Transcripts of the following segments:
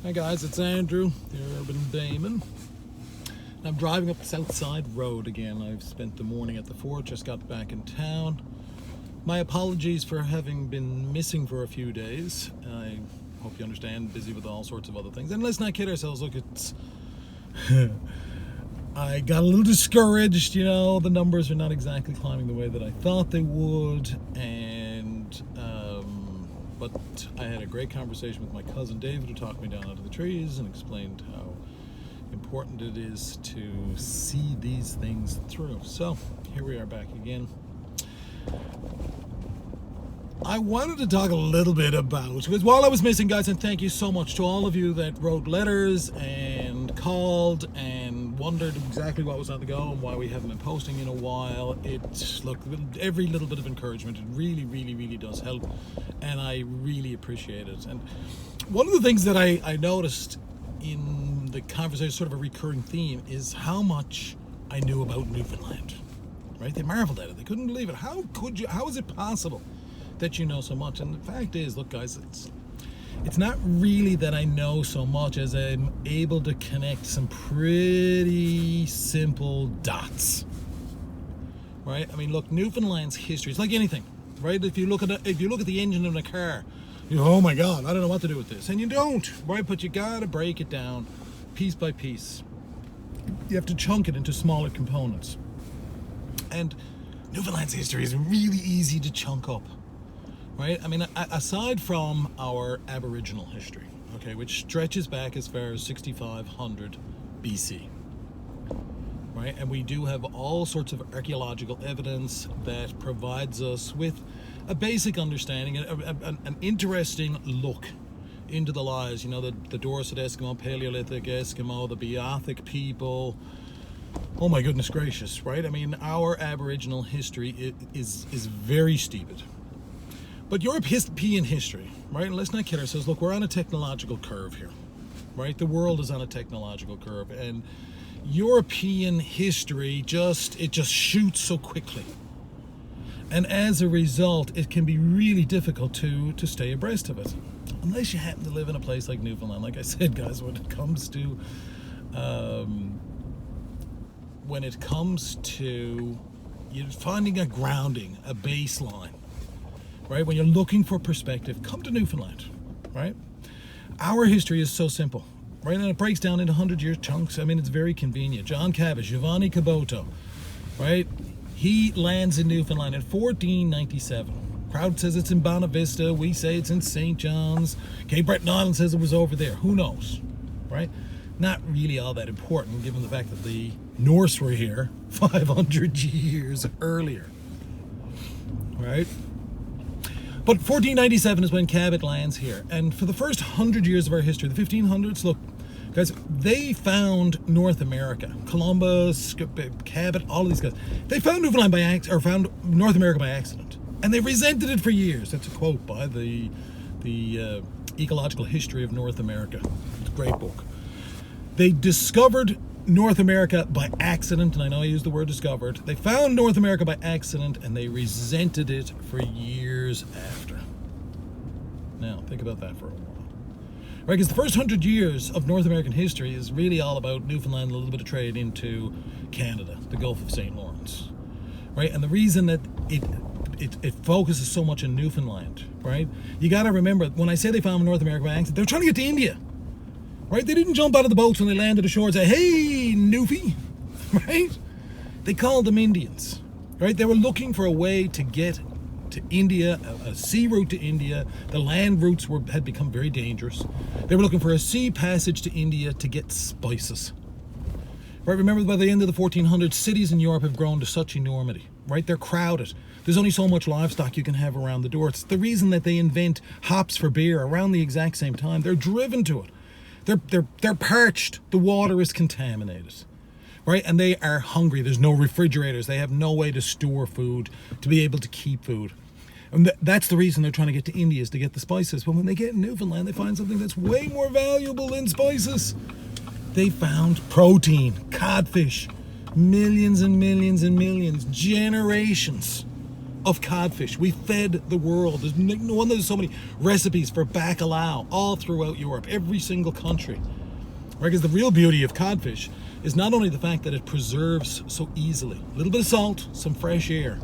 Hi guys, it's Andrew, the Urban Damon. I'm driving up the South Side Road again. I've spent the morning at the fort, just got back in town. My apologies for having been missing for a few days. I hope you understand, busy with all sorts of other things. And let's not kid ourselves, look, it's... I got a little discouraged, the numbers are not exactly climbing the way that I thought they would, but I had a great conversation with my cousin David, who talked me down out of the trees and explained how important it is to see these things through. So here we are back again. I wanted to talk a little bit about, because while I was missing, guys, and thank you so much to all of you that wrote letters and called and wondered exactly what was on the go and why we haven't been posting in a while. Look, every little bit of encouragement, it really, really, really does help, and I really appreciate it. And one of the things that I noticed in the conversation, sort of a recurring theme, is how much I knew about Newfoundland, right? They marveled at it. They couldn't believe it. How is it possible that you know so much? And the fact is, look guys, it's not really that I know so much as I'm able to connect some pretty simple dots, right? I mean, look, Newfoundland's history, it's like anything, right? If you look at the engine of a car, you go, oh my god, I don't know what to do with this, and you don't, right? But you gotta break it down piece by piece. You have to chunk it into smaller components, and Newfoundland's history is really easy to chunk up, right? I mean, aside from our Aboriginal history, okay, which stretches back as far as 6500 BC, right? And we do have all sorts of archaeological evidence that provides us with a basic understanding, an interesting look into the lives, the Dorset Eskimo, Paleolithic Eskimo, the Beothic people. Oh my goodness gracious, right? I mean, our Aboriginal history is very steeped. But European history, right? And let's not kid ourselves. Look, we're on a technological curve here, right? The world is on a technological curve, and European history just shoots so quickly. And as a result, it can be really difficult to stay abreast of it, unless you happen to live in a place like Newfoundland. Like I said, guys, when it comes to you finding a grounding, a baseline, right? When you're looking for perspective, come to Newfoundland, right? Our history is so simple, right? And it breaks down into 100-year chunks. I mean, it's very convenient. John Cabot, Giovanni Caboto, right? He lands in Newfoundland in 1497. Crowd says it's in Bonavista. We say it's in St. John's. Cape Breton Island says it was over there. Who knows, right? Not really all that important, given the fact that the Norse were here 500 years earlier, right? But 1497 is when Cabot lands here. And for the first 100 years of our history, the 1500s, look, guys, they found North America. Columbus, Cabot, all of these guys. They found Newfoundland found North America by accident. And they resented it for years. That's a quote by the Ecological History of North America. It's a great book. They discovered North America by accident, and I know I used the word discovered. They found North America by accident, and they resented it for years after. Now, think about that for a while. Right, because the first 100 years of North American history is really all about Newfoundland, a little bit of trade into Canada, the Gulf of St. Lawrence. Right, and the reason that it focuses so much on Newfoundland, right? You got to remember, when I say they found North America by accident, they're trying to get to India. Right? They didn't jump out of the boats when they landed ashore and say, hey, Newfie, right? They called them Indians, right? They were looking for a way to get to India, a sea route to India. The land routes had become very dangerous. They were looking for a sea passage to India to get spices. Right? Remember, by the end of the 1400s, cities in Europe have grown to such enormity, right? They're crowded. There's only so much livestock you can have around the door. It's the reason that they invent hops for beer around the exact same time. They're driven to it. They're parched. The water is contaminated, right? And they are hungry. There's no refrigerators. They have no way to store food, to be able to keep food. And that's the reason they're trying to get to India, is to get the spices. But when they get in Newfoundland, they find something that's way more valuable than spices. They found protein, codfish, millions and millions and millions, generations of codfish. We fed the world. There's no wonder there's so many recipes for bacalao all throughout Europe, every single country. Right? Because the real beauty of codfish is not only the fact that it preserves so easily, a little bit of salt, some fresh air,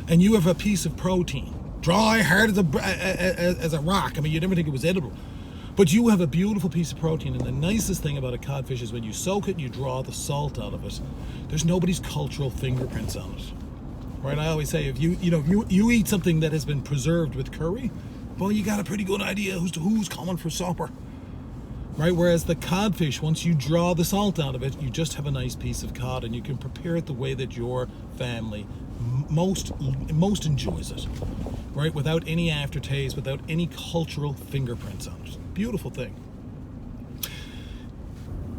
and you have a piece of protein, dry, hard as a rock. I mean, you'd never think it was edible. But you have a beautiful piece of protein, and the nicest thing about a codfish is when you soak it and you draw the salt out of it, there's nobody's cultural fingerprints on it. Right? I always say, if you eat something that has been preserved with curry, well, you got a pretty good idea who's coming for supper. Right? Whereas the codfish, once you draw the salt out of it, you just have a nice piece of cod, and you can prepare it the way that your family most enjoys it. Right? Without any aftertaste, without any cultural fingerprints on it. Beautiful thing.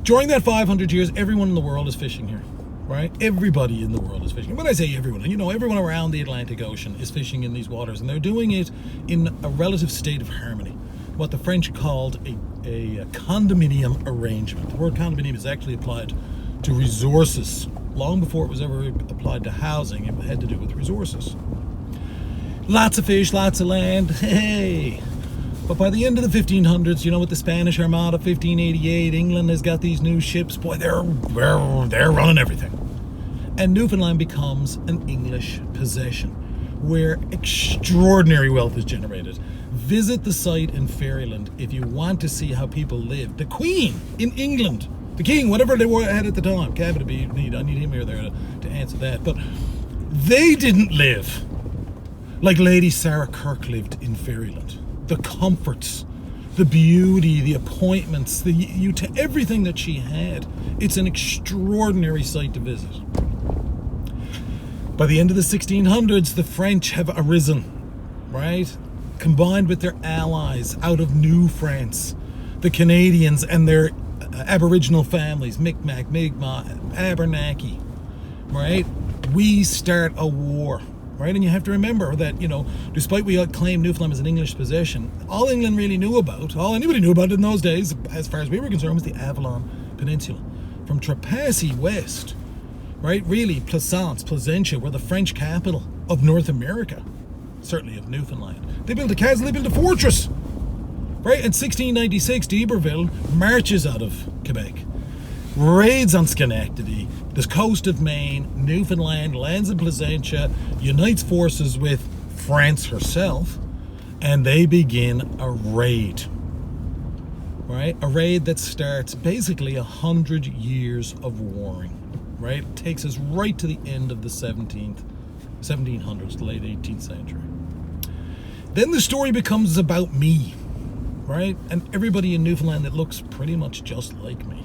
During that 500 years, everyone in the world is fishing here, right? Everybody in the world is fishing. When I say everyone, everyone around the Atlantic Ocean is fishing in these waters, and they're doing it in a relative state of harmony. What the French called a condominium arrangement. The word condominium is actually applied to resources. Long before it was ever applied to housing, it had to do with resources. Lots of fish, lots of land, hey! But by the end of the 1500s, with the Spanish Armada, 1588, England has got these new ships. Boy, they're running everything. And Newfoundland becomes an English possession, where extraordinary wealth is generated. Visit the site in Fairyland if you want to see how people lived. The Queen in England, the King, whatever they had at the time, I need him here there to answer that. But they didn't live like Lady Sarah Kirk lived in Fairyland. The comforts, the beauty, the appointments, everything that she had. It's an extraordinary sight to visit. By the end of the 1600s, the French have arisen, right? Combined with their allies out of New France, the Canadians and their Aboriginal families, Micmac, Mi'kmaq, Abenaki, right? We start a war. Right, and you have to remember that, despite we claim Newfoundland as an English possession, all England really knew about, all anybody knew about in those days, as far as we were concerned, was the Avalon Peninsula. From Trepassey west, right, really, Placentia were the French capital of North America, certainly of Newfoundland. They built a castle, they built a fortress, right? In 1696, d'Iberville marches out of Quebec, raids on Schenectady, the coast of Maine, Newfoundland, lands in Placentia, unites forces with France herself, and they begin a raid. Right? A raid that starts basically 100 years of warring. Right? It takes us right to the end of the 1700s, the late 18th century. Then the story becomes about me, right? And everybody in Newfoundland that looks pretty much just like me.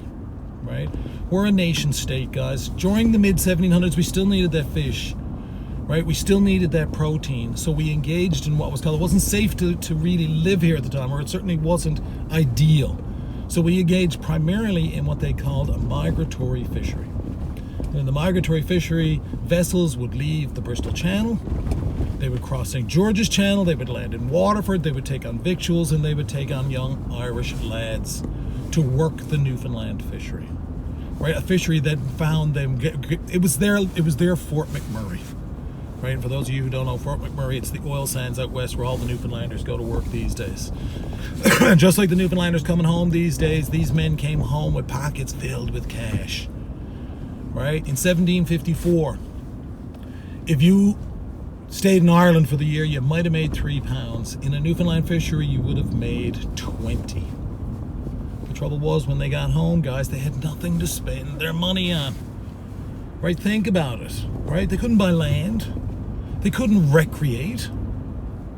Right? We're a nation state, guys. During the mid-1700s, we still needed that fish, right? We still needed that protein. So we engaged in what was called, it wasn't safe to really live here at the time, or it certainly wasn't ideal. So we engaged primarily in what they called a migratory fishery. And in the migratory fishery, vessels would leave the Bristol Channel, they would cross St. George's Channel, they would land in Waterford, they would take on victuals, and they would take on young Irish lads to work the Newfoundland fishery, right? A fishery that found them. It was their Fort McMurray, right? And for those of you who don't know Fort McMurray, it's the oil sands out west where all the Newfoundlanders go to work these days. Just like the Newfoundlanders coming home these days, these men came home with pockets filled with cash, right? In 1754, if you stayed in Ireland for the year, you might have made £3. In a Newfoundland fishery, you would have made 20. The trouble was, when they got home, guys, they had nothing to spend their money on. Right? Think about it. Right? They couldn't buy land. They couldn't recreate.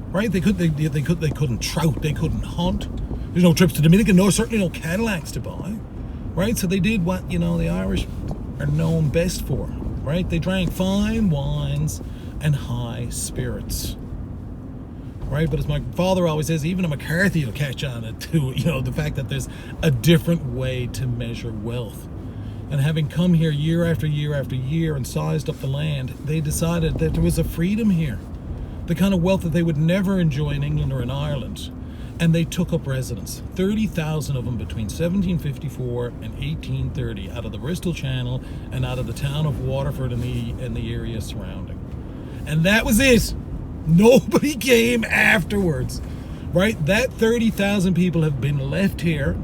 Right? They couldn't trout. They couldn't hunt. There's no trips to Dominican. No, certainly no Cadillacs to buy. Right? So they did what the Irish are known best for. Right? They drank fine wines and high spirits. Right? But as my father always says, even a McCarthy will catch on it too, the fact that there's a different way to measure wealth. And having come here year after year after year and sized up the land, they decided that there was a freedom here, the kind of wealth that they would never enjoy in England or in Ireland. And they took up residence, 30,000 of them between 1754 and 1830, out of the Bristol Channel and out of the town of Waterford and the area surrounding. And that was it. Nobody came afterwards, right? That 30,000 people have been left here,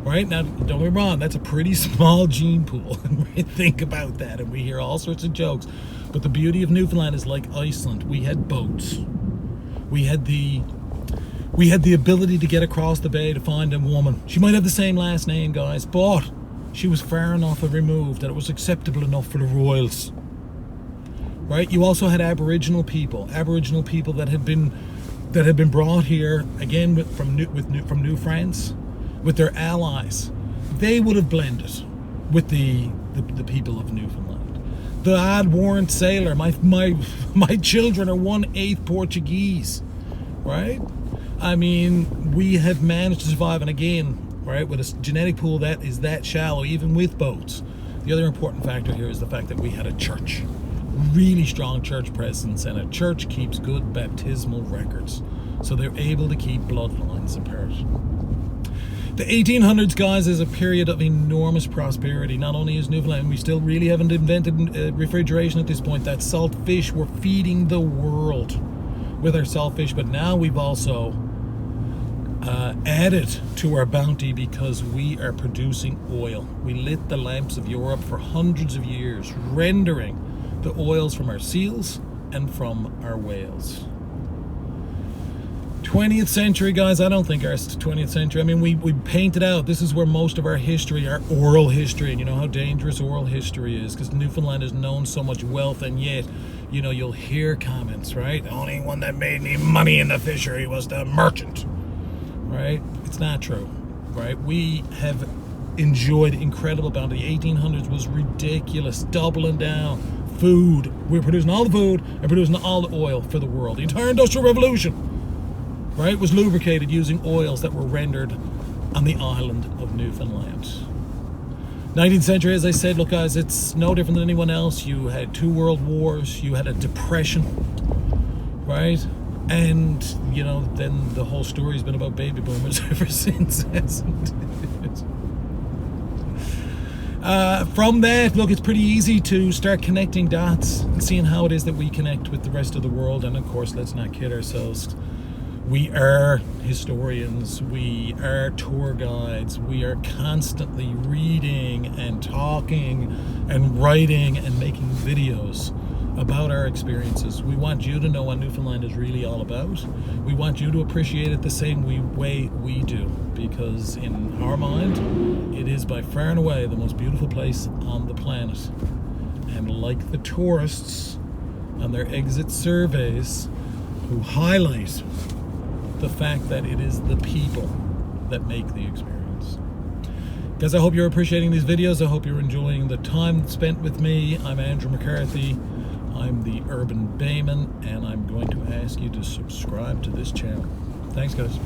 right? Now, don't get me wrong, that's a pretty small gene pool. Right? Think about that, and we hear all sorts of jokes. But the beauty of Newfoundland is like Iceland. We had boats. We had the ability to get across the bay to find a woman. She might have the same last name, guys, but she was far enough removed that it was acceptable enough for the royals. Right? You also had Aboriginal people that had been brought here again from New France with their allies. They would have blended with the people of Newfoundland. The odd warrant sailor. My children are 1/8 Portuguese, right? I mean, we have managed to survive, and again, right, with a genetic pool that is that shallow, even with boats. The other important factor here is the fact that we had a church, really strong church presence, and a church keeps good baptismal records, so they're able to keep bloodlines apart. The 1800s, guys, is a period of enormous prosperity. Not only is Newfoundland, we still really haven't invented refrigeration at this point. That salt fish, we're feeding the world with our salt fish, but now we've also added to our bounty because we are producing oil. We lit the lamps of Europe for hundreds of years, rendering the oils from our seals and from our whales. 20th century, guys, I don't think our 20th century, I mean, we painted out, this is where most of our history, our oral history, and you know how dangerous oral history is, because Newfoundland has known so much wealth, and yet, you know, you'll hear comments, right? The only one that made any money in the fishery was the merchant, right? It's not true, right? We have enjoyed incredible bounty. The 1800s was ridiculous, doubling down. Food, we're producing all the food and producing all the oil for the world. The entire Industrial Revolution, right, was lubricated using oils that were rendered on the island of Newfoundland. 19th century, as I said, look, guys, it's no different than anyone else. You had 2 world wars, you had a depression, right? And, you know, then the whole story's been about baby boomers ever since, hasn't it? From that, look, it's pretty easy to start connecting dots and seeing how it is that we connect with the rest of the world. And of course, let's not kid ourselves. We are historians, we are tour guides, we are constantly reading and talking and writing and making videos about our experiences. We want you to know what Newfoundland is really all about. We want you to appreciate it the same way we do, because in our mind, it is by far and away the most beautiful place on the planet. And like the tourists on their exit surveys who highlight the fact that it is the people that make the experience. Guys, I hope you're appreciating these videos. I hope you're enjoying the time spent with me. I'm Andrew McCarthy. I'm the Urban Bayman, and I'm going to ask you to subscribe to this channel. Thanks, guys.